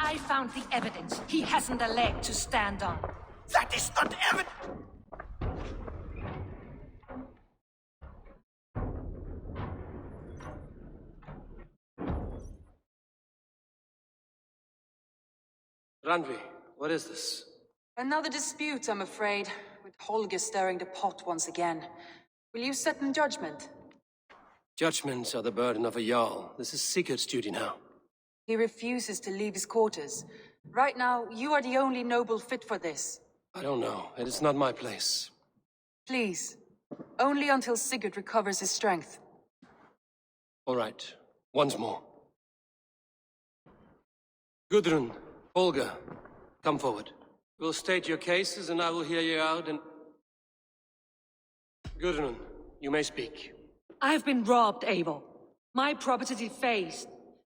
I found the evidence. He hasn't a leg to stand on. That is not evidence! Randvi, what is this? Another dispute, I'm afraid, with Holger stirring the pot once again. Will you sit in judgment? Judgments are the burden of a Jarl. This is Sigurd's duty now. He refuses to leave his quarters. Right now, you are the only noble fit for this. I don't know. It is not my place. Please. Only until Sigurd recovers his strength. All right. Once more. Gudrun, Holger, come forward. We'll state your cases and I will hear you out and... Gudrun, you may speak. I've been robbed, Eivor. My property defaced.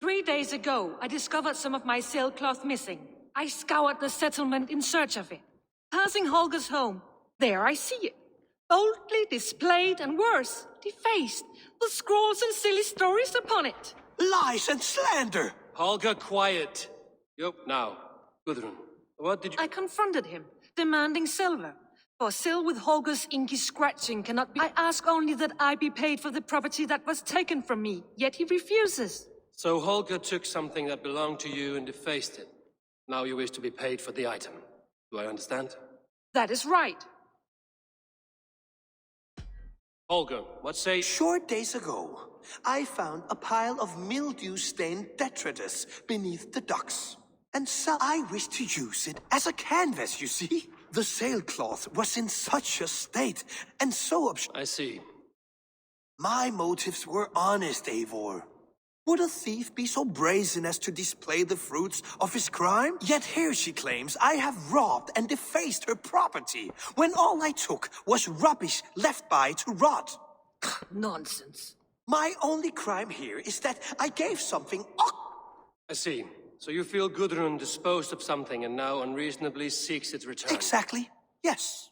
3 days ago, I discovered some of my sailcloth missing. I scoured the settlement in search of it. Passing Holger's home, there I see it. Boldly displayed and worse, defaced, with scrawls and silly stories upon it. Lies and slander! Holger, quiet. Yup, now. Gudrun, what did you... I confronted him, demanding silver. For Sil with Holger's inky scratching cannot be... I ask only that I be paid for the property that was taken from me, yet he refuses. So Holger took something that belonged to you and defaced it. Now you wish to be paid for the item. Do I understand? That is right. Holger, what say... Short days ago, I found a pile of mildew-stained detritus beneath the docks. And so I wish to use it as a canvas, you see? The sailcloth was in such a state, and so I see. My motives were honest, Eivor. Would a thief be so brazen as to display the fruits of his crime? Yet here she claims I have robbed and defaced her property, when all I took was rubbish left by to rot. Nonsense. My only crime here is that I gave something... I see. So you feel Gudrun disposed of something and now unreasonably seeks its return? Exactly. Yes.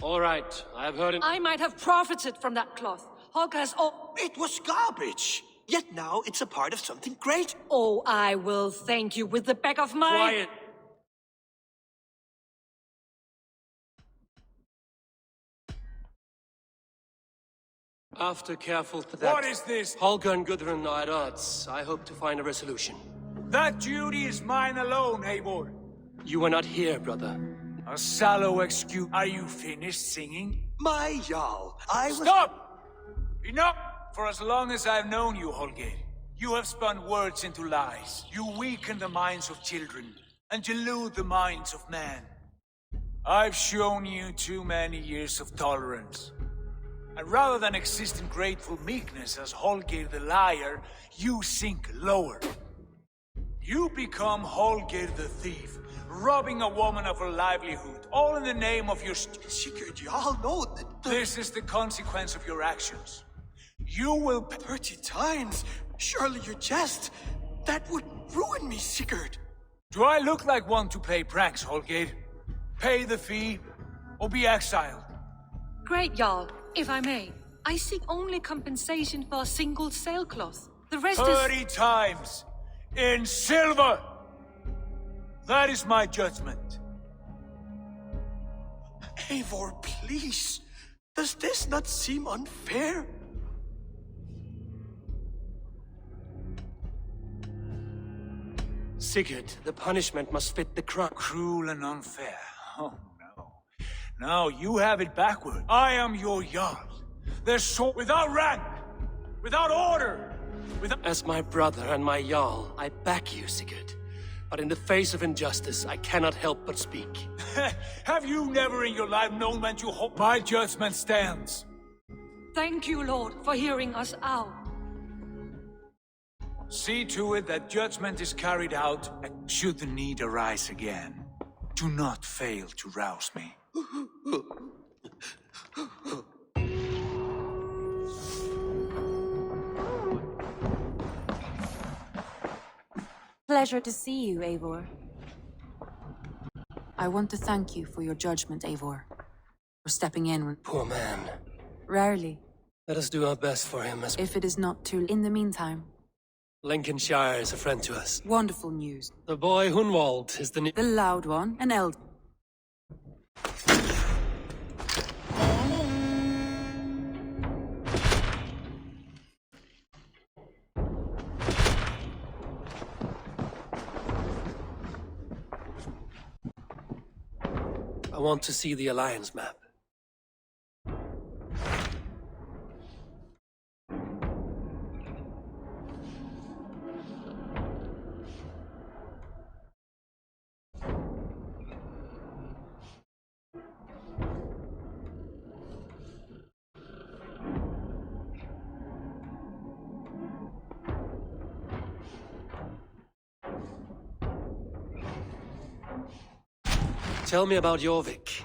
All right. I have heard it. I might have profited from that cloth. Holger has all... It was garbage. Yet now it's a part of something great. Oh, I will thank you with the back of my... Quiet! After careful... What is this? Holger and Gudrun are at odds. I hope to find a resolution. That duty is mine alone, Eivor. You were not here, brother. A sallow excuse. Are you finished singing? My Jarl, I was... Stop! Enough! For as long as I've known you, Holger, you have spun words into lies. You weaken the minds of children, and delude the minds of men. I've shown you too many years of tolerance. And rather than exist in grateful meekness as Holger the liar, you sink lower. You become Holger the thief, robbing a woman of her livelihood, all in the name of your Sigurd, Jarl, no, This is the consequence of your actions. You will 30 times? Surely you jest. That would ruin me, Sigurd. Do I look like one to play pranks, Holger? Pay the fee, or be exiled. Great, Jarl. If I may, I seek only compensation for a single sailcloth. The rest 30 times! In silver! That is my judgment. Eivor, please. Does this not seem unfair? Sigurd, the punishment must fit the crime. Cruel and unfair. Oh, no. Now you have it backward. I am your Jarl. There's so without rank, without order, without... As my brother and my Jarl, I back you, Sigurd. But in the face of injustice, I cannot help but speak. Have you never in your life known when to hope? My judgment stands. Thank you, Lord, for hearing us out. See to it that judgment is carried out, and should the need arise again, do not fail to rouse me. Pleasure to see you, Eivor. I want to thank you for your judgment, Eivor. For stepping in when... Poor man. Rarely. Let us do our best for him as... If it is not too... In the meantime, Lincolnshire is a friend to us. Wonderful news. The boy Hunwald is the The loud one, an elder. I want to see the Alliance map. Tell me about Jorvik.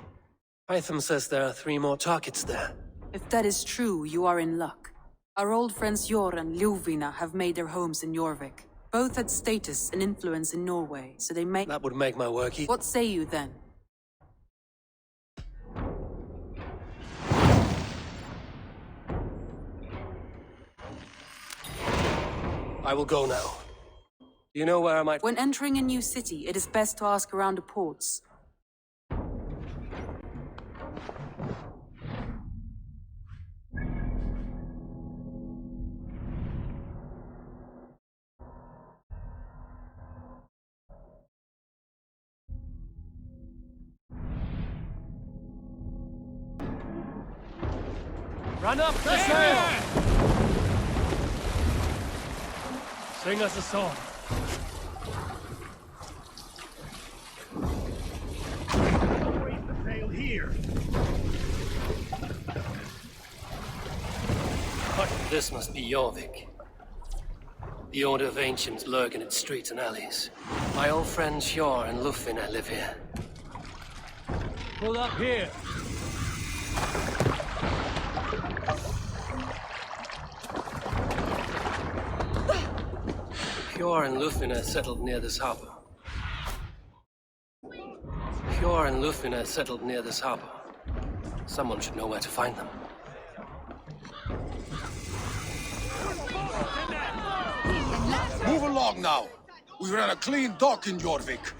Python says there are 3 more targets there. If that is true, you are in luck. Our old friends Jor and Ljuvina have made their homes in Jorvik. Both had status and influence in Norway, so they may— That would make my work easy. What say you then? I will go now. Do you know where I might— When entering a new city, it is best to ask around the ports. Run up the sail! Sing us a song. Raise the sail here. This must be Jorvik. The Order of Ancients lurk in its streets and alleys. My old friends Sjor and Lufvina live here. Pull up here. Sjor and Lufvina settled near this harbor. Sjor and Lufvina settled near this harbor. Someone should know where to find them. Move along now. We ran a clean dock in Jorvik.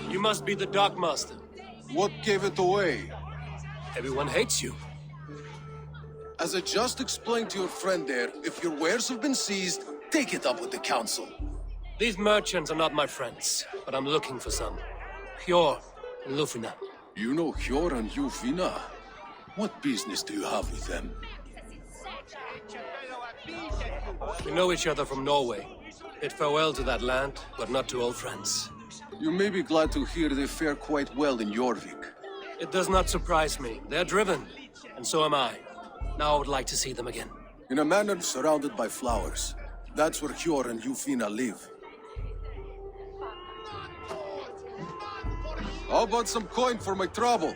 You must be the Dockmaster. What gave it away? Everyone hates you. As I just explained to your friend there, if your wares have been seized, take it up with the council. These merchants are not my friends, but I'm looking for some. Sjor and Lufvina. You know Hjor and Ljuvina? What business do you have with them? We know each other from Norway. Bid farewell to that land, but not to old friends. You may be glad to hear they fare quite well in Jorvik. It does not surprise me. They're driven, and so am I. Now I would like to see them again. In a manor surrounded by flowers. That's where Hjor and Ljuvina live. How about some coin for my trouble?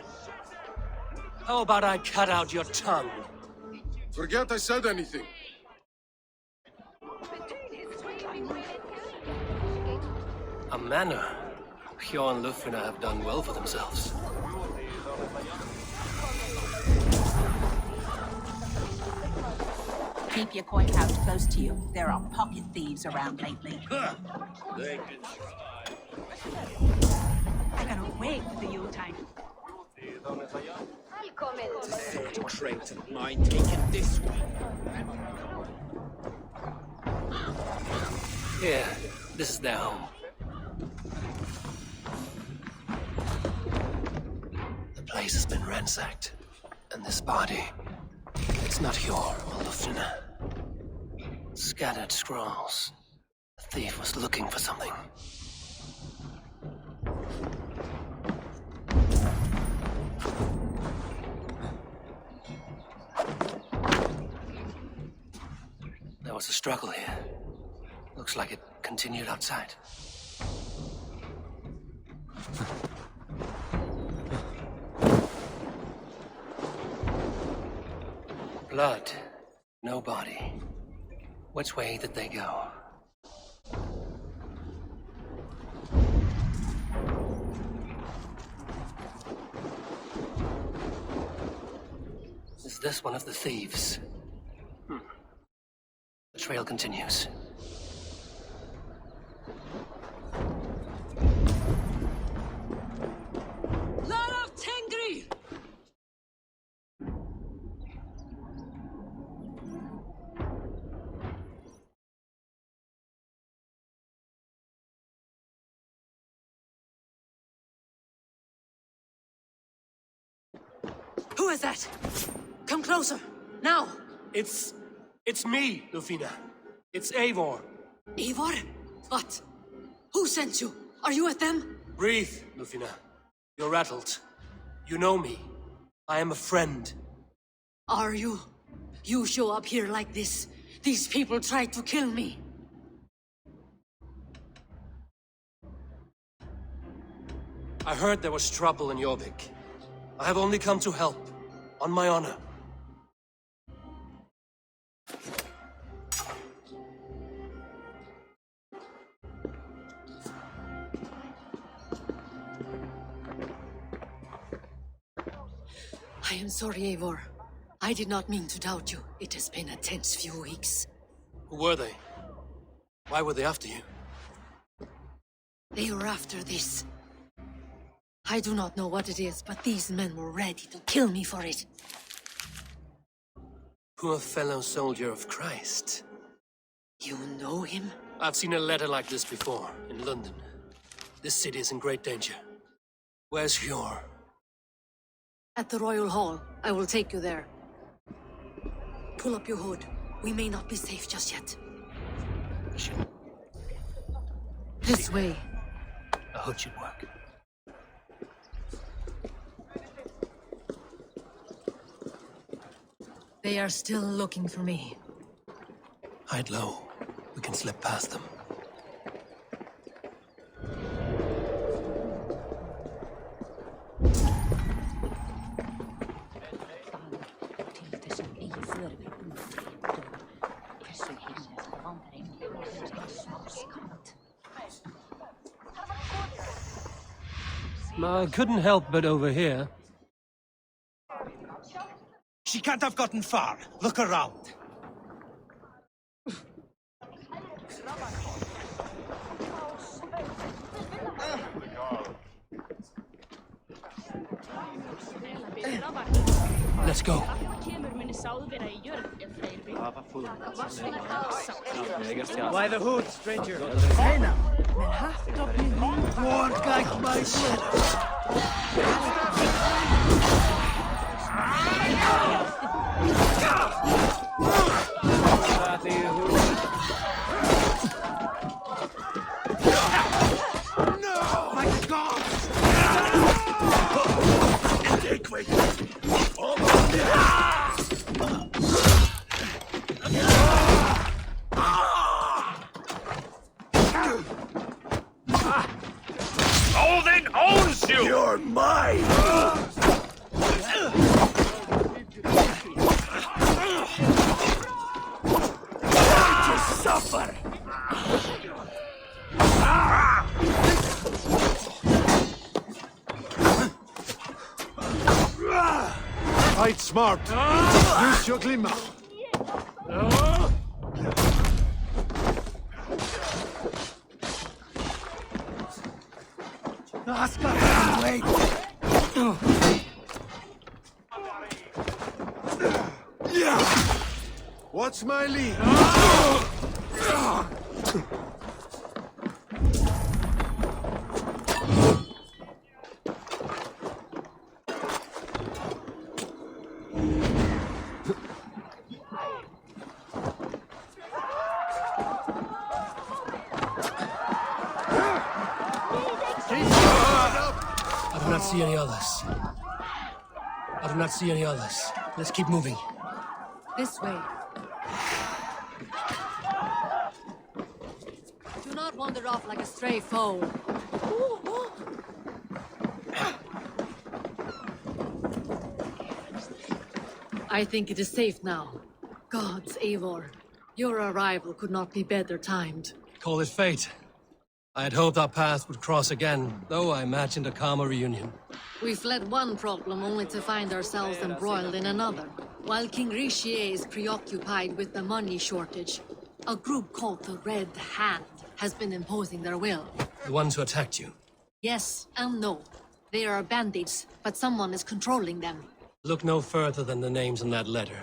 How about I cut out your tongue? Forget I said anything. A manor. Hjor and Lufvina have done well for themselves. Keep your coin pouch close to you. There are pocket thieves around lately. I cannot wait for the Yuletide. Such a trait of mine taken this way. Here, this is their home. The place has been ransacked, and this body, it's not Hjor or Lufvina. Scattered scrolls. The thief was looking for something. There was a struggle here. Looks like it continued outside. Blood. No body. Which way did they go? this one of the thieves? The trail continues. Lara Tengri! Who is that? Come closer, now! It's me, Lufina. It's Eivor. Eivor? What? Who sent you? Are you with them? Breathe, Lufina. You're rattled. You know me. I am a friend. Are you? You show up here like this. These people tried to kill me. I heard there was trouble in Jorvik. I have only come to help. On my honor. I am sorry, Eivor. I did not mean to doubt you. It has been a tense few weeks. Who were they? Why were they after you? They were after this. I do not know what it is, but these men were ready to kill me for it. Poor fellow soldier of Christ. You know him? I've seen a letter like this before, in London. This city is in great danger. Where's Hjor? At the Royal Hall. I will take you there. Pull up your hood. We may not be safe just yet. This way. A hood should work. They are still looking for me. Hide low. We can slip past them. I couldn't help but overhear. She can't have gotten far. Look around. Let's go. Why the hood, stranger? Won't like my shadow. Odin owns you! You're mine! To suffer! Fight smart. Use your glimmer. Oscar, wait! What's my lead? I do not see any others. I do not see any others. Let's keep moving. This way. Do not wander off like a stray foe. I think it is safe now. Gods, Eivor. Your arrival could not be better timed. Call it fate. I had hoped our paths would cross again, though I imagined a calmer reunion. We fled one problem only to find ourselves embroiled in another. While King Rishi is preoccupied with the money shortage, a group called the Red Hand has been imposing their will. The ones who attacked you? Yes and no. They are bandits, but someone is controlling them. Look no further than the names in that letter.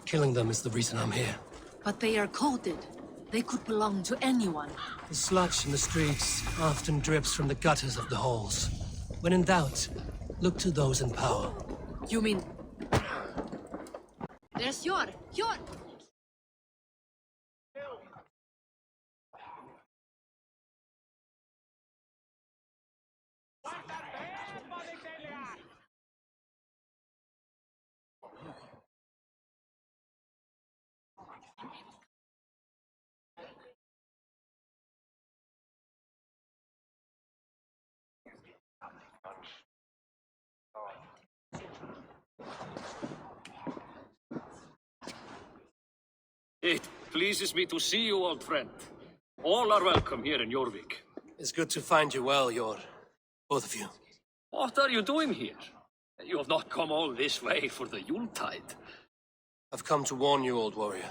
Killing them is the reason I'm here. But they are coded. They could belong to anyone. The sludge in the streets often drips from the gutters of the halls. When in doubt, look to those in power. You mean... There's Yor! It pleases me to see you, old friend. All are welcome here in Jorvik. It's good to find you well, Yor. Both of you. What are you doing here? You have not come all this way for the Yuletide. I've come to warn you, old warrior,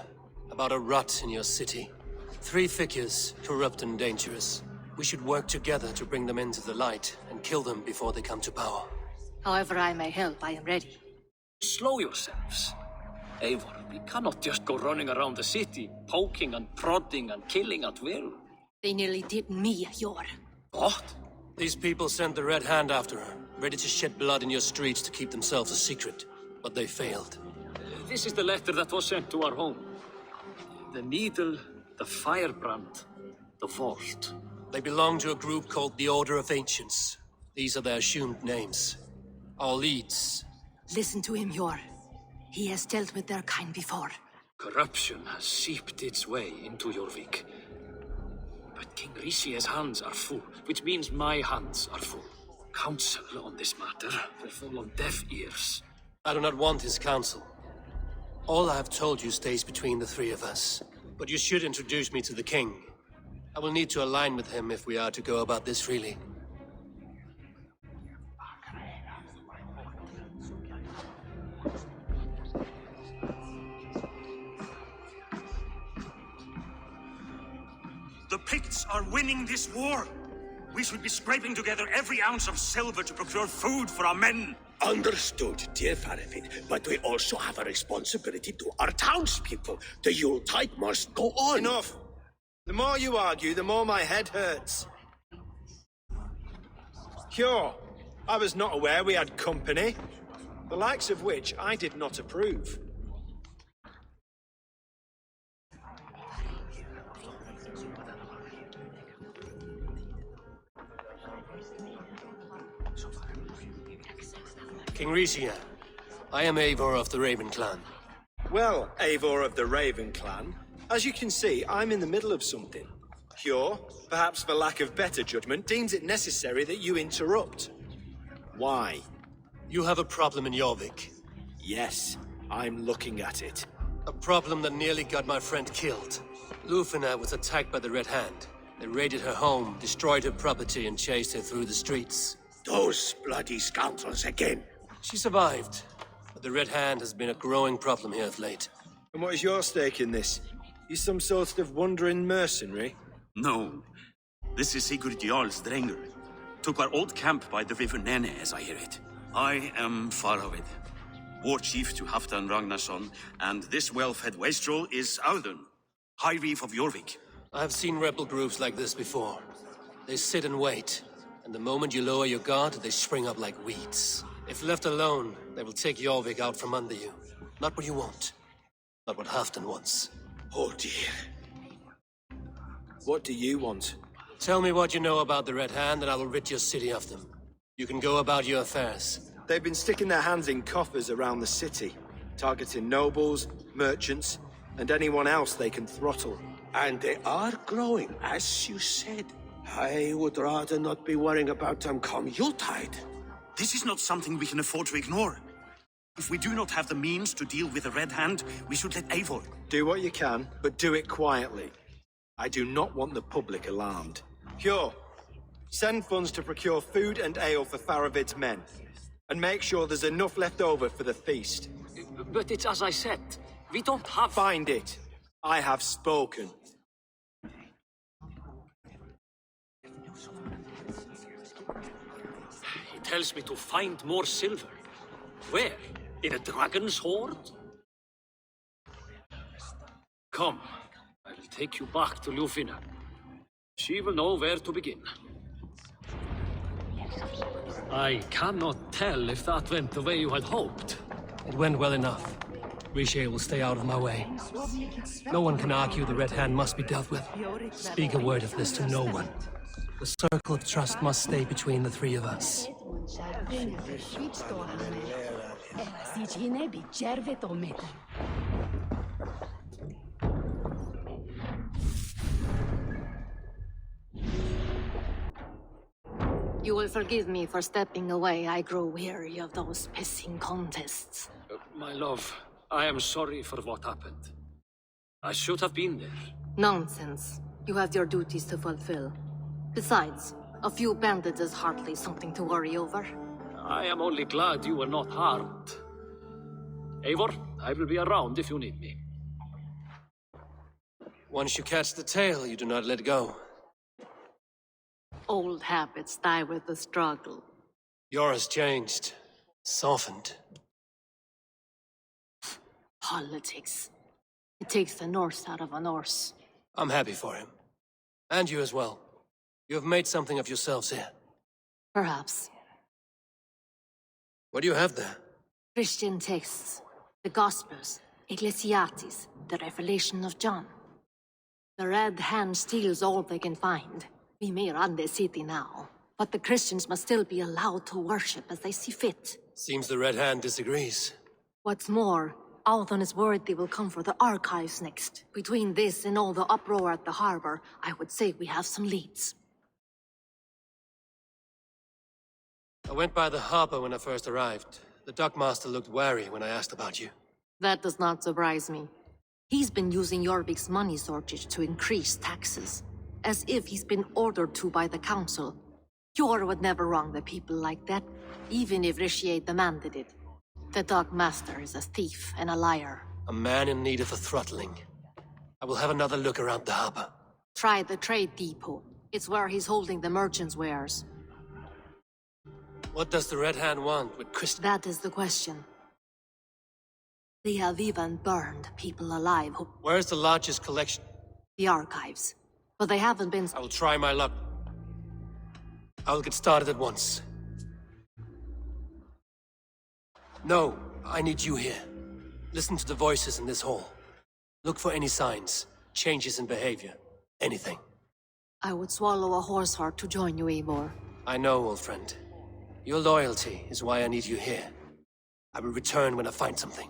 about a rot in your city. 3 figures, corrupt and dangerous. We should work together to bring them into the light and kill them before they come to power. However I may help, I am ready. Slow yourselves. Eivor, we cannot just go running around the city, poking and prodding and killing at will. They nearly did me, Yor. What? These people sent the Red Hand after her, ready to shed blood in your streets to keep themselves a secret. But they failed. This is the letter that was sent to our home. The needle, the firebrand, the vault. They belong to a group called the Order of Ancients. These are their assumed names. Our leads. Listen to him, Yor. He has dealt with their kind before. Corruption has seeped its way into Jorvik. But King Rishi's hands are full, which means my hands are full. Counsel on this matter will fall on deaf ears. I do not want his counsel. All I have told you stays between the 3 of us. But you should introduce me to the king. I will need to align with him if we are to go about this freely. The Picts are winning this war. We should be scraping together every ounce of silver to procure food for our men. Understood, dear Faravid, but we also have a responsibility to our townspeople. The Yuletide must go on. Enough. The more you argue, the more my head hurts. Cure, I was not aware we had company, the likes of which I did not approve. King Risia, I am Eivor of the Raven Clan. Well, Eivor of the Raven Clan, as you can see, I'm in the middle of something. Cure, perhaps for lack of better judgment, deems it necessary that you interrupt. Why? You have a problem in Jorvik. Yes, I'm looking at it. A problem that nearly got my friend killed. Lufina was attacked by the Red Hand. They raided her home, destroyed her property, and chased her through the streets. Those bloody scoundrels again. She survived, but the Red Hand has been a growing problem here of late. And what is your stake in this? You some sort of wandering mercenary? No. This is Sigurd Jarl's Drenger. Took our old camp by the river Nene, as I hear it. I am Faravid, war chief to Halfdan Ragnarsson, and this well-fed wastrel is Audun, High Reef of Jorvik. I have seen rebel groups like this before. They sit and wait, and the moment you lower your guard, they spring up like weeds. If left alone, they will take Jorvik out from under you. Not what you want. Not what Halfdan wants. Oh dear. What do you want? Tell me what you know about the Red Hand, and I will rid your city of them. You can go about your affairs. They've been sticking their hands in coffers around the city, targeting nobles, merchants, and anyone else they can throttle. And they are growing, as you said. I would rather not be worrying about them come Yuletide. This is not something we can afford to ignore. If we do not have the means to deal with the Red Hand, we should let Eivor. Do what you can, but do it quietly. I do not want the public alarmed. Cure, send funds to procure food and ale for Faravid's men. And make sure there's enough left over for the feast. But it's as I said. We don't have... Find it. I have spoken. He tells me to find more silver. Where? In a dragon's hoard? Come, I will take you back to Ljufina. She will know where to begin. I cannot tell if that went the way you had hoped. It went well enough. Riche will stay out of my way. No one can argue the Red Hand must be dealt with. Speak a word of this to no one. The circle of trust must stay between the three of us. You will forgive me for stepping away. I grow weary of those pissing contests. My love, I am sorry for what happened. I should have been there. Nonsense. You have your duties to fulfill. Besides, a few bandits is hardly something to worry over. I am only glad you were not harmed. Eivor, I will be around if you need me. Once you catch the tail, you do not let go. Old habits die with the struggle. Yours changed. Softened. Politics. It takes the Norse out of a Norse. I'm happy for him. And you as well. You have made something of yourselves here. Perhaps. What do you have there? Christian texts. The Gospels. Ecclesiastes. The Revelation of John. The Red Hand steals all they can find. We may run the city now, but the Christians must still be allowed to worship as they see fit. Seems the Red Hand disagrees. What's more, Althon is worried they will come for the archives next. Between this and all the uproar at the harbor, I would say we have some leads. I went by the harbor when I first arrived. The dockmaster looked wary when I asked about you. That does not surprise me. He's been using Jorvik's money shortage to increase taxes. As if he's been ordered to by the council. Jor would never wrong the people like that, even if Richier demanded it. The Dockmaster is a thief and a liar. A man in need of a throttling. I will have another look around the harbor. Try the trade depot. It's where he's holding the merchants' wares. What does the Red Hand want with Christ? That is the question. They have even burned people alive who... Where's the largest collection? The archives. But they haven't been... I will try my luck. I will get started at once. No, I need you here. Listen to the voices in this hall. Look for any signs, changes in behavior, anything. I would swallow a horse heart to join you, Eivor. I know, old friend. Your loyalty is why I need you here. I will return when I find something.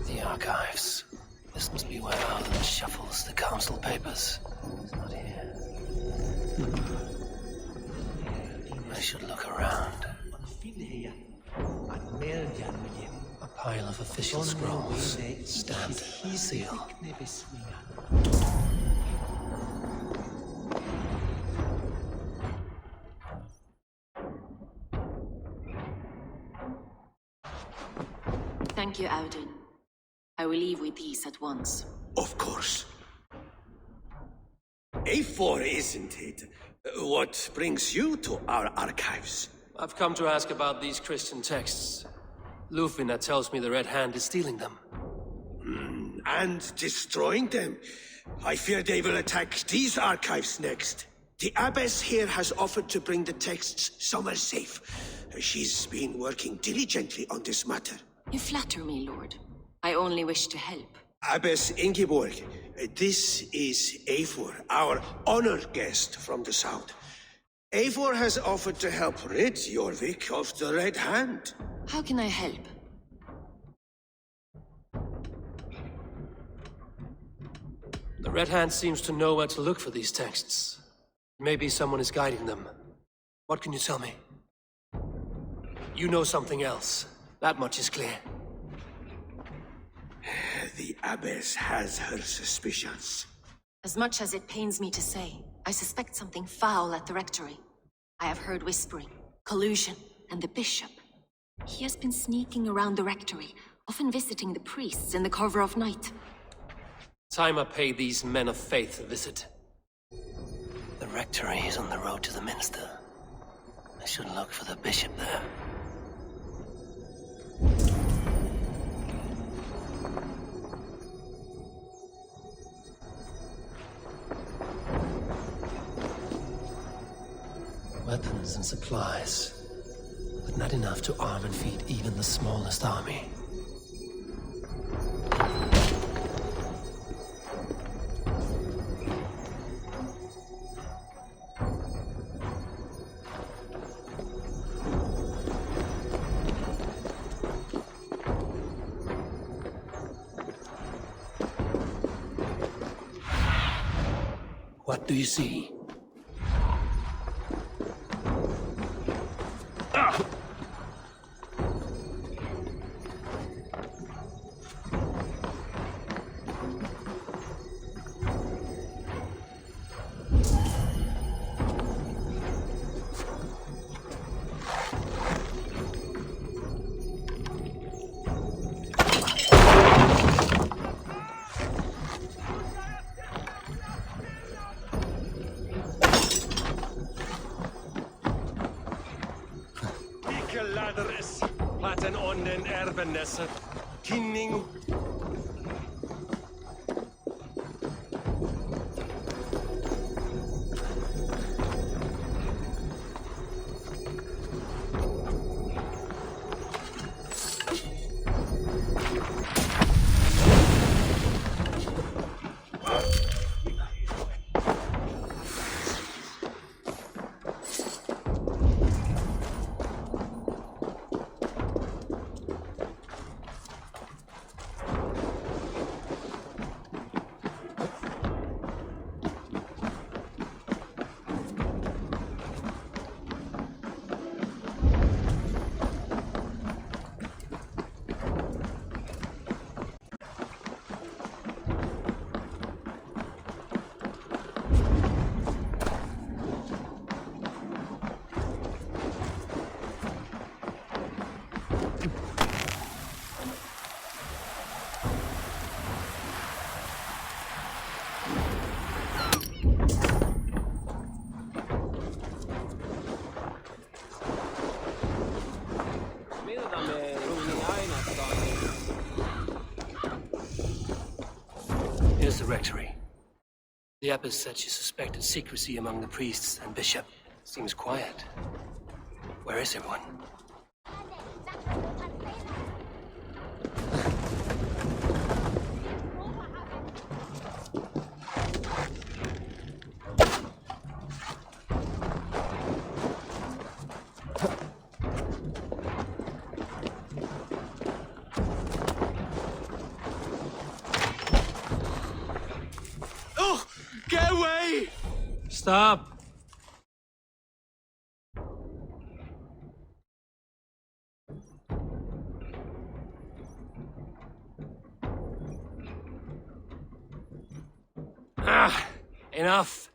The archives. This must be where Alden shuffles the council papers. It's not here. I should look around. A pile of official scrolls. Stamp. Seal. Thank you, Auden. I will leave with these at once. Of course. A4, isn't it? What brings you to our archives? I've come to ask about these Christian texts. Ljufvina tells me the Red Hand is stealing them. And destroying them. I fear they will attack these archives next. The abbess here has offered to bring the texts somewhere safe. She's been working diligently on this matter. You flatter me, Lord. I only wish to help. Abbess Ingeborg, this is Eivor, our honored guest from the south. Eivor has offered to help rid Jorvik of the Red Hand. How can I help? The Red Hand seems to know where to look for these texts. Maybe someone is guiding them. What can you tell me? You know something else. That much is clear. The Abbess has her suspicions. As much as it pains me to say, I suspect something foul at the rectory. I have heard whispering, collusion, and the bishop. He has been sneaking around the rectory, often visiting the priests in the cover of night. Time I pay these men of faith a visit. The rectory is on the road to the minster. I should look for the bishop there. Weapons and supplies, but not enough to arm and feed even the smallest army. What do you see? Kinning. Here's the rectory. The abbess said she suspected secrecy among the priests and bishop. Seems quiet. Where is everyone? Get away! Stop! Enough!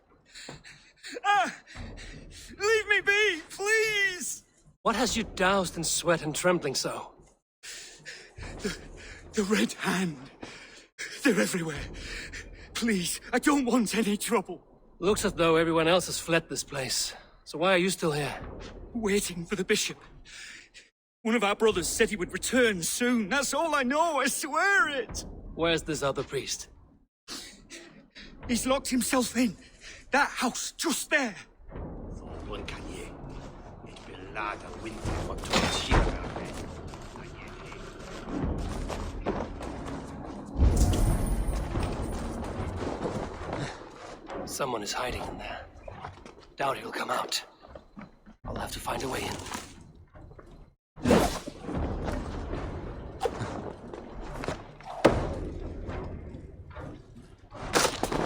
Leave me be, please! What has you doused in sweat and trembling so? The Red Hand. They're everywhere. Please, I don't want any trouble. Looks as though everyone else has fled this place. So why are you still here? Waiting for the bishop. One of our brothers said he would return soon. That's all I know, I swear it. Where's this other priest? He's locked himself in. That house, just there. Someone is hiding in there. Doubt he'll come out. I'll have to find a way in.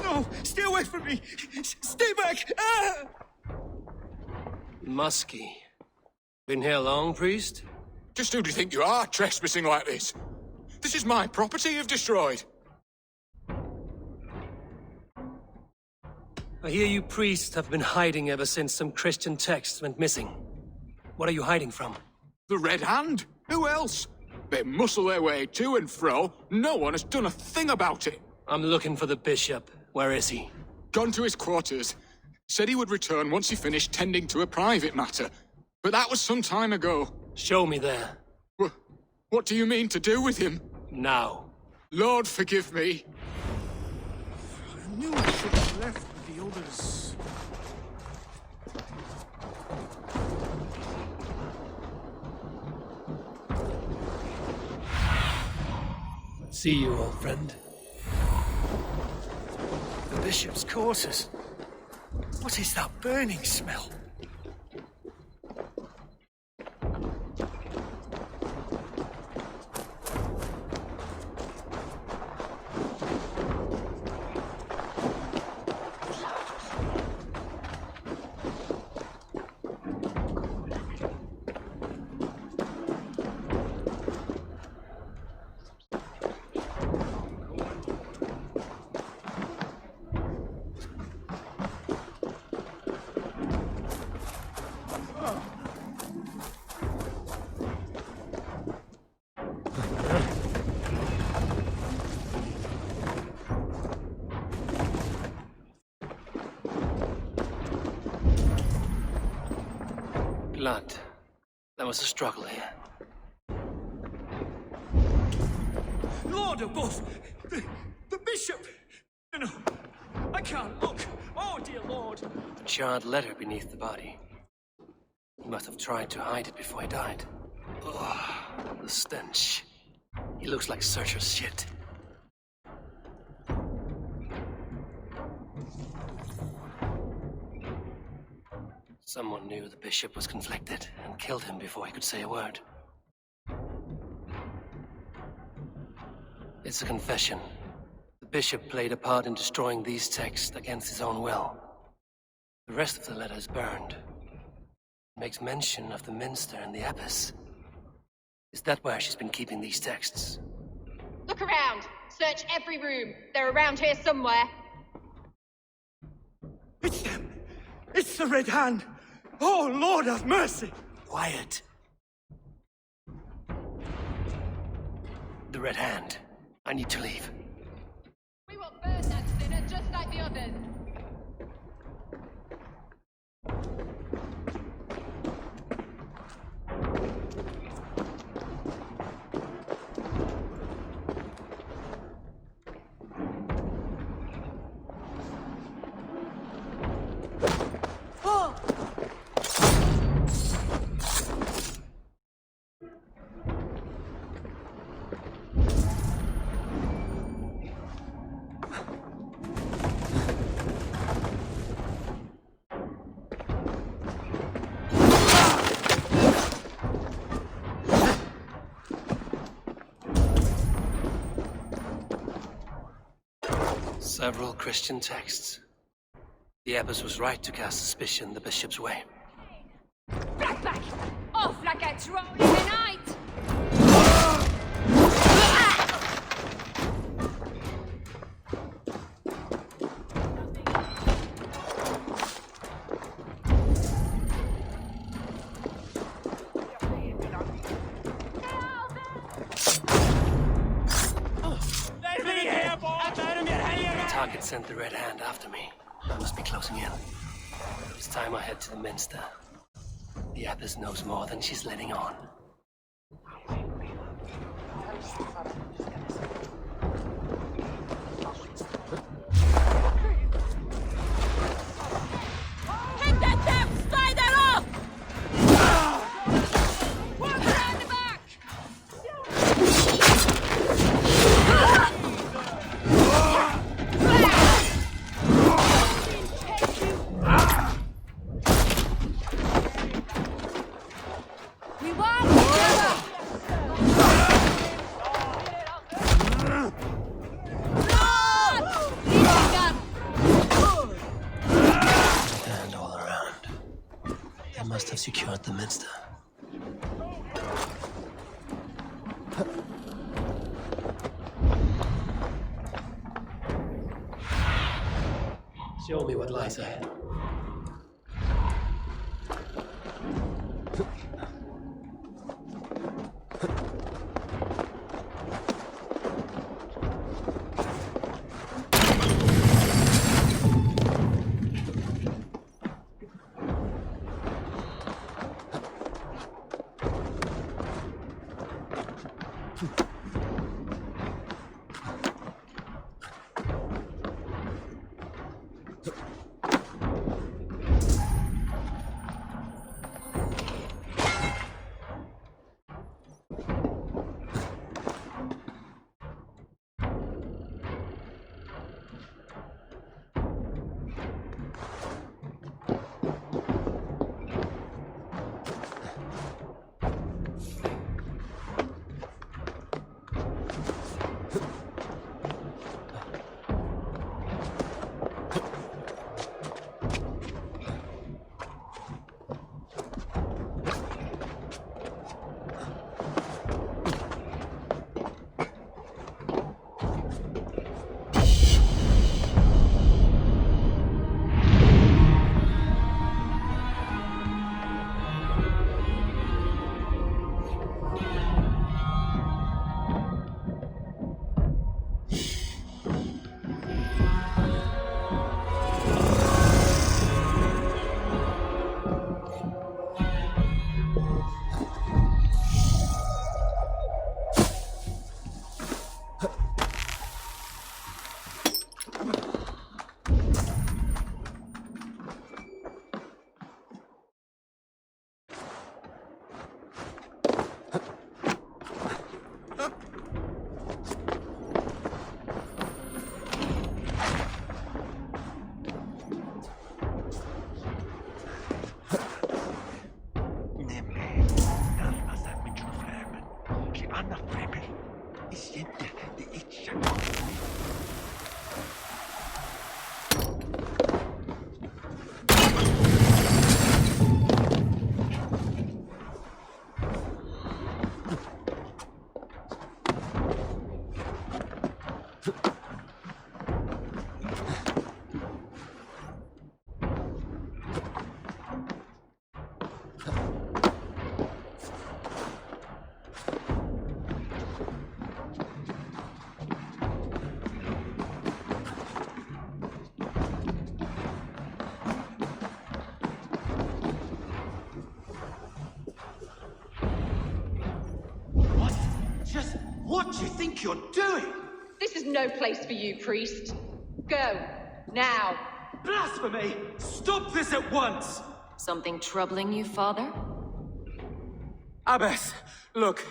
No! Stay away from me! Stay back! Ah! Muskie. Been here long, priest? Just who do you think you are, trespassing like this? This is my property you've destroyed. I hear you priests have been hiding ever since some Christian texts went missing. What are you hiding from? The Red Hand? Who else? They muscle their way to and fro. No one has done a thing about it. I'm looking for the bishop. Where is he? Gone to his quarters. Said he would return once he finished tending to a private matter. But that was some time ago. Show me there. What do you mean to do with him? Now. Lord, forgive me. I knew I should have left with the others. See you, old friend. The bishop's quarters. What is that burning smell? Blood. There was a struggle here. Lord above! The bishop! No, I can't look. Oh, dear Lord. The charred letter beneath the body. He must have tried to hide it before he died. Ugh, the stench. He looks like Searcher's shit. Someone knew the bishop was conflicted and killed him before he could say a word. It's a confession. The bishop played a part in destroying these texts against his own will. The rest of the letter is burned. It makes mention of the minster and the abbess. Is that where she's been keeping these texts? Look around. Search every room. They're around here somewhere. It's them! It's the Red Hand! Oh, Lord have mercy! Quiet. The Red Hand. I need to leave. We will burn that sinner just like the others. Several Christian texts. The abbess was right to cast suspicion the bishop's way. Back! Off like a troll in the night! The target sent the Red Hand after me. I must be closing in. It's time I head to the minster. The abbess knows more than she's letting on. Hit that damn spider off! Walk around the back! at the minster. Show me what lies ahead. What do you think you're doing? This is no place for you, priest. Go, now. Blasphemy! Stop this at once! Something troubling you, father? Abbess, look.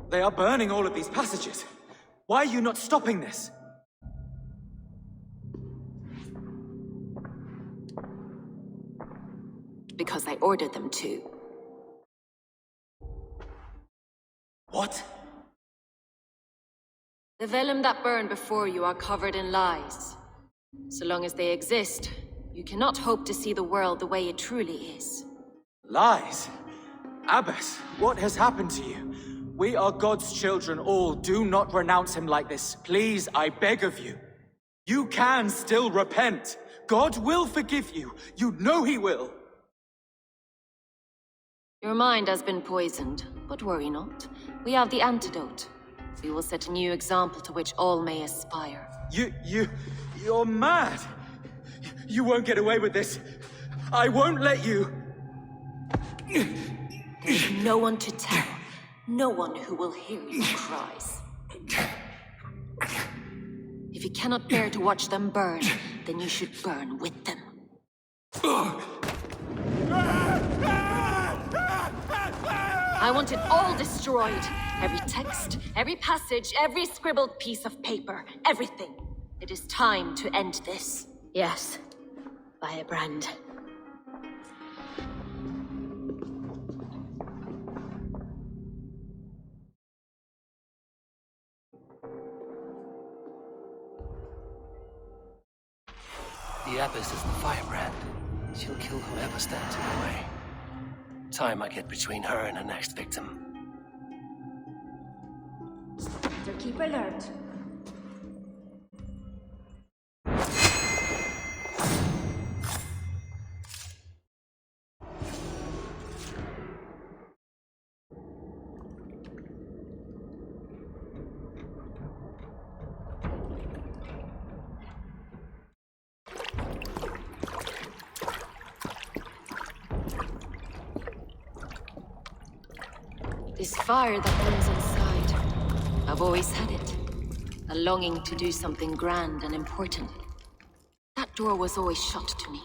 They are burning all of these passages. Why are you not stopping this? Because I ordered them to. What? The vellum that burned before you are covered in lies. So long as they exist, you cannot hope to see the world the way it truly is. Lies? Abbess, what has happened to you? We are God's children all. Do not renounce him like this. Please, I beg of you. You can still repent. God will forgive you. You know he will. Your mind has been poisoned, but worry not. We have the antidote. We will set a new example to which all may aspire. You're mad! You won't get away with this. I won't let you! There's no one to tell. No one who will hear your cries. If you cannot bear to watch them burn, then you should burn with them. I want it all destroyed. Every text, every passage, every scribbled piece of paper, everything. It is time to end this. Yes, by a brand. The Abbess is the firebrand. She'll kill whoever stands in her way. Time I get between her and her next victim. So keep alert. This fire that burns inside, I've always had it. A longing to do something grand and important. That door was always shut to me.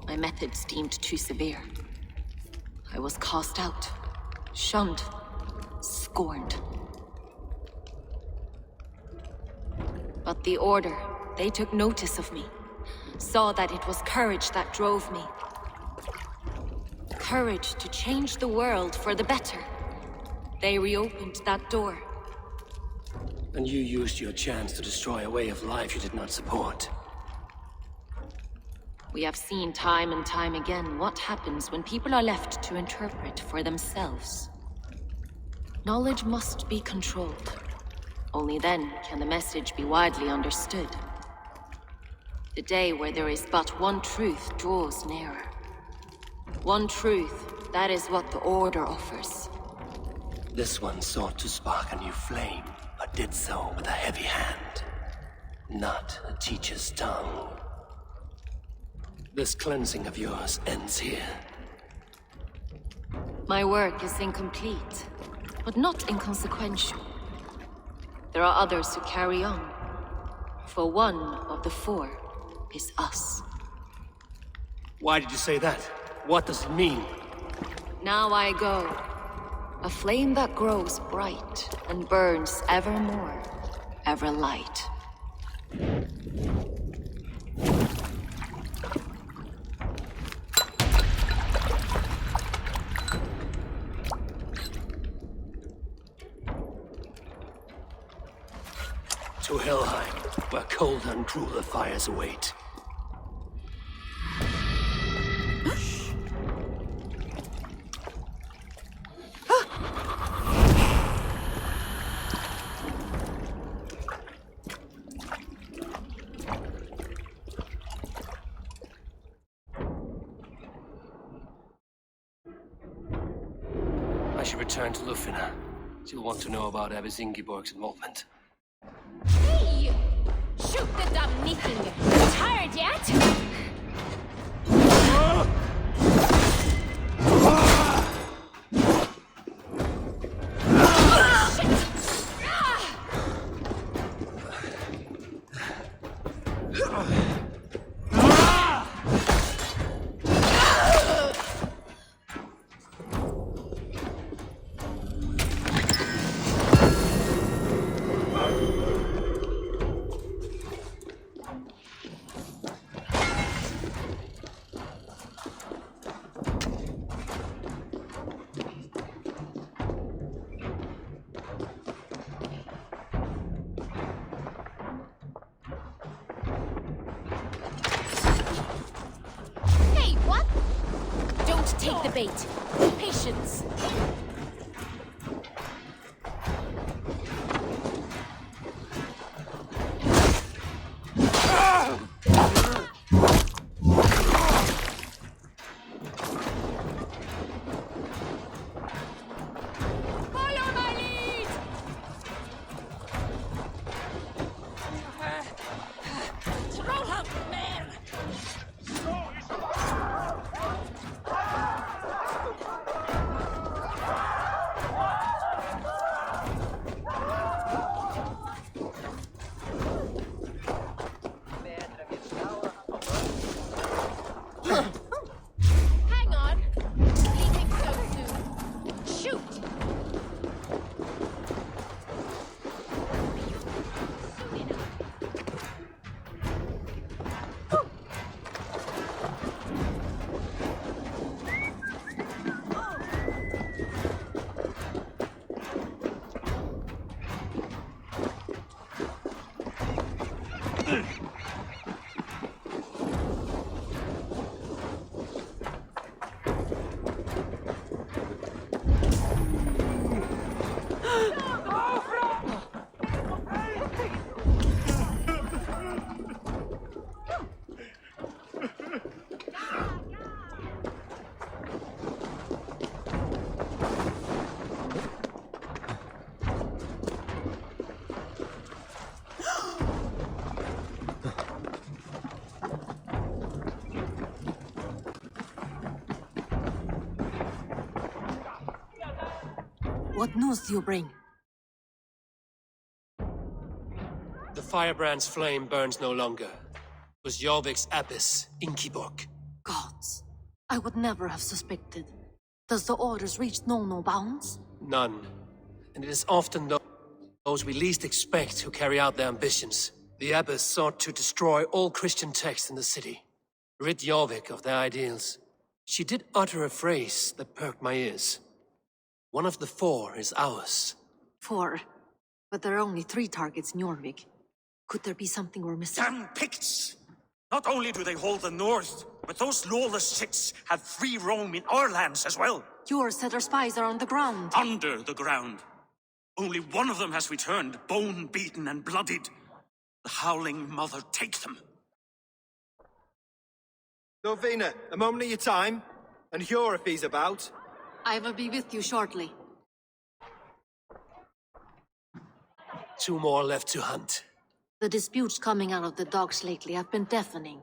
My methods deemed too severe. I was cast out, shunned, scorned. But the Order, they took notice of me. Saw that it was courage that drove me. Courage to change the world for the better. They reopened that door. And you used your chance to destroy a way of life you did not support. We have seen time and time again what happens when people are left to interpret for themselves. Knowledge must be controlled. Only then can the message be widely understood. The day where there is but one truth draws nearer. One truth, that is what the Order offers. This one sought to spark a new flame, but did so with a heavy hand, not a teacher's tongue. This cleansing of yours ends here. My work is incomplete, but not inconsequential. There are others who carry on. For one of the four is us. Why did you say that? What does it mean? Now I go. A flame that grows bright and burns ever more, ever light. To Helheim, where cold and crueler fires await. I should return to Lufina. She'll want to know about Abbess Ingeborg's involvement. Hey! Shoot the damn knitting! Tired yet? Take the bait. Patience. Follow my lead. Trollham, man. What news do you bring? The firebrand's flame burns no longer. It was Jorvik's abyss, Inkiborg. Gods. I would never have suspected. Does the orders reach no bounds? None. And it is often those we least expect who carry out their ambitions. The abbess sought to destroy all Christian texts in the city, rid Jorvik of their ideals. She did utter a phrase that perked my ears. One of the 4 is ours. 4? But there are only 3 targets in Jorvik. Could there be something we're missing? Damn Picts! Not only do they hold the north, but those lawless Siths have free roam in our lands as well. Yours said our spies are on the ground. Under the ground. Only one of them has returned, bone-beaten and bloodied. The Howling Mother take them. Norvina, a moment of your time. And Hjor if he's about. I will be with you shortly. 2 more left to hunt. The disputes coming out of the docks lately have been deafening.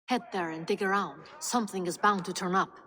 Head there and dig around. Something is bound to turn up.